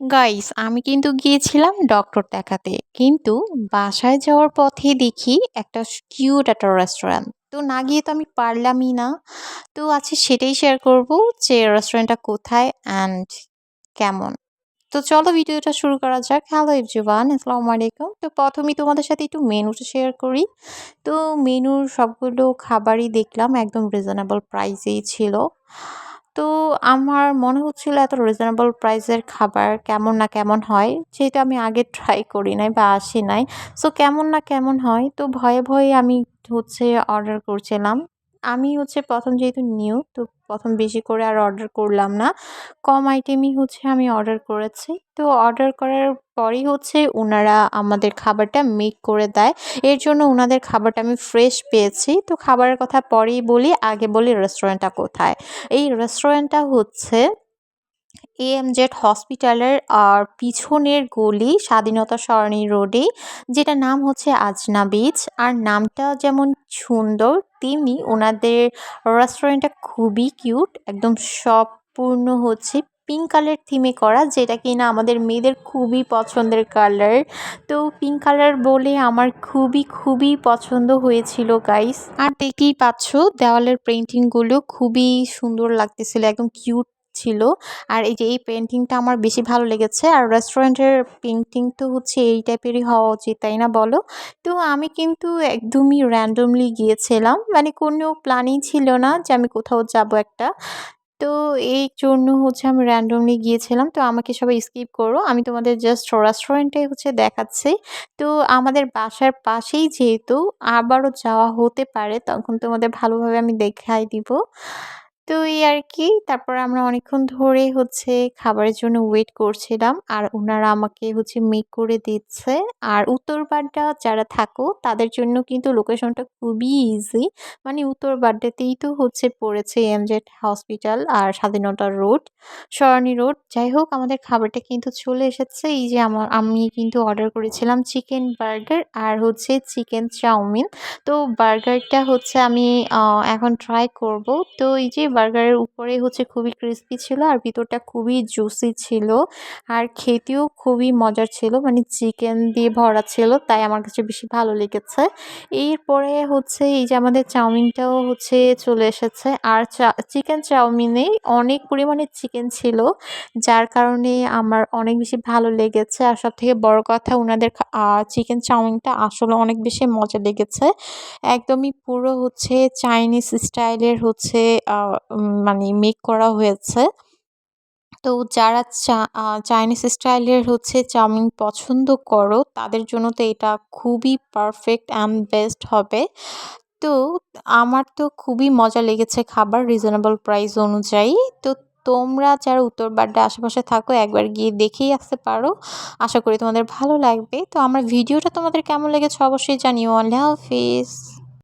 Guys আমি কিন্তু গিয়েছিলাম ডক্টর দেখাতে। কিন্তু বাসায় যাওয়ার পথে দেখি একটা কিউট একটা রেস্টুরেন্ট। তো না গিয়ে তো আমি পারলামই না। তো আজকে সেটাই শেয়ার করব যে রেস্টুরেন্টটা কোথায় অ্যান্ড কেমন। তো চলো ভিডিওটা শুরু করা যাক। হ্যালো এভরিওয়ান, আসসালামু আলাইকুম। তো প্রথমেই তোমাদের সাথে একটু মেনুটা শেয়ার করি। তো মেনুর সবগুলো খাবারই দেখলাম একদম রিজনেবল প্রাইসেই ছিল। তো আমার মনে হচ্ছিল এত রিজনেবল প্রাইসের খাবার কেমন না কেমন হয়, যেটা আমি আগে ট্রাই করি নাই বা আসি নাই। সো কেমন না কেমন হয়, তো ভয়ে ভয়ে আমি অর্ডার করছিলাম। আমি প্রথম যেহেতু নিউ, তো প্রথম বেশি করে আর অর্ডার করলাম না। কম আইটেমই আমি অর্ডার করেছি। তো অর্ডার করার পরেই উনারা আমাদের খাবারটা মেক করে দেয়। এর জন্য উনাদের খাবারটা আমি ফ্রেশ পেয়েছি। তো খাবারের কথা পরেই বলি, আগে বলি রেস্টুরেন্টটা কোথায়। এই রেস্টুরেন্টটা এএমজেড হসপিটালের আর পিছনের গলি স্বাধীনতা সরণি রোডে, যেটা নাম আজনাবিজ। আর নামটা যেমন সুন্দর, তেমনি ওনাদের রেস্টুরেন্টটা খুবই কিউট, একদম সম্পূর্ণ পিঙ্ক কালার থিমে করা, যেটা কিনা আমাদের মেয়েদের খুবই পছন্দের কালার। তো পিঙ্ক কালার বলে আমার খুবই খুবই পছন্দ হয়েছিল গাইস। আর দেখতেই পাচ্ছ দেওয়ালের পেন্টিংগুলো খুবই সুন্দর লাগতেছিল, একদম কিউট ছিল। আর এই যে এই পেন্টিংটা আমার বেশি ভালো লেগেছে। আর রেস্টুরেন্টের পেন্টিং তো এই টাইপেরই হওয়া উচিত, তাই না বলো? তো আমি কিন্তু একদমই র্যান্ডমলি গিয়েছিলাম, মানে কোনো প্ল্যানিং ছিল না যে আমি কোথাও যাব একটা। তো এই জন্য আমি র্যান্ডমলি গিয়েছিলাম। তো আমাকে সবাই স্কিপ করো, আমি তোমাদের জাস্ট রেস্টুরেন্টে দেখাচ্ছি। তো আমাদের বাসার পাশেই যেহেতু আবারও যাওয়া হতে পারে, তখন তোমাদের ভালোভাবে আমি দেখাই দিব। তো এই আর কি। তারপর আমরা অনেকক্ষণ ধরে খাবারের জন্য ওয়েট করছিলাম, আর ওনারা আমাকে মেক করে দিচ্ছে। আর উত্তরপাড়া যারা থাকো তাদের জন্য কিন্তু লোকেশনটা খুবই ইজি। মানে উত্তরপাড়াতেই তো পড়েছে এমজেড হসপিটাল আর স্বাধীনতা রোড, সরণি রোড। যাই হোক, আমাদের খাবারটা কিন্তু চলে এসেছে। এই যে আমি কিন্তু অর্ডার করেছিলাম চিকেন বার্গার আর চিকেন চাউমিন। তো বার্গারটা আমি এখন ট্রাই করব। তো এই যে বার্গারের উপরে খুবই ক্রিস্পি ছিল আর ভিতরটা খুবই জুসি ছিল। আর খেতেও খুবই মজার ছিল, মানে চিকেন দিয়ে ভরা ছিল, তাই আমার কাছে বেশি ভালো লেগেছে। এরপরে এই যে আমাদের চাউমিনটাও চলে এসেছে। আর চিকেন চাউমিনে অনেক পরিমাণে চিকেন ছিল, যার কারণে আমার অনেক বেশি ভালো লেগেছে। আর সবথেকে বড় কথা, উনাদের চিকেন চাউমিনটা আসলে অনেক বেশি মজা লেগেছে। একদমই পুরো চাইনিজ স্টাইলের মানে মেক করা হয়েছে। তো যারা চাইনিজ স্টাইলের চাউমিন পছন্দ করো, তাদের জন্য তো এটা খুবই পারফেক্ট অ্যান্ড বেস্ট হবে। তো আমার তো খুবই মজা লেগেছে খাবার রিজনেবল প্রাইস অনুযায়ী। তো তোমরা যারা উত্তরপাড়ার আশেপাশে থাকো, একবার গিয়ে দেখেই আসতে পারো। আশা করি তোমাদের ভালো লাগবে। তো আমার ভিডিওটা তোমাদের কেমন লেগেছে অবশ্যই জানিও। আল্লাহ হাফিজ।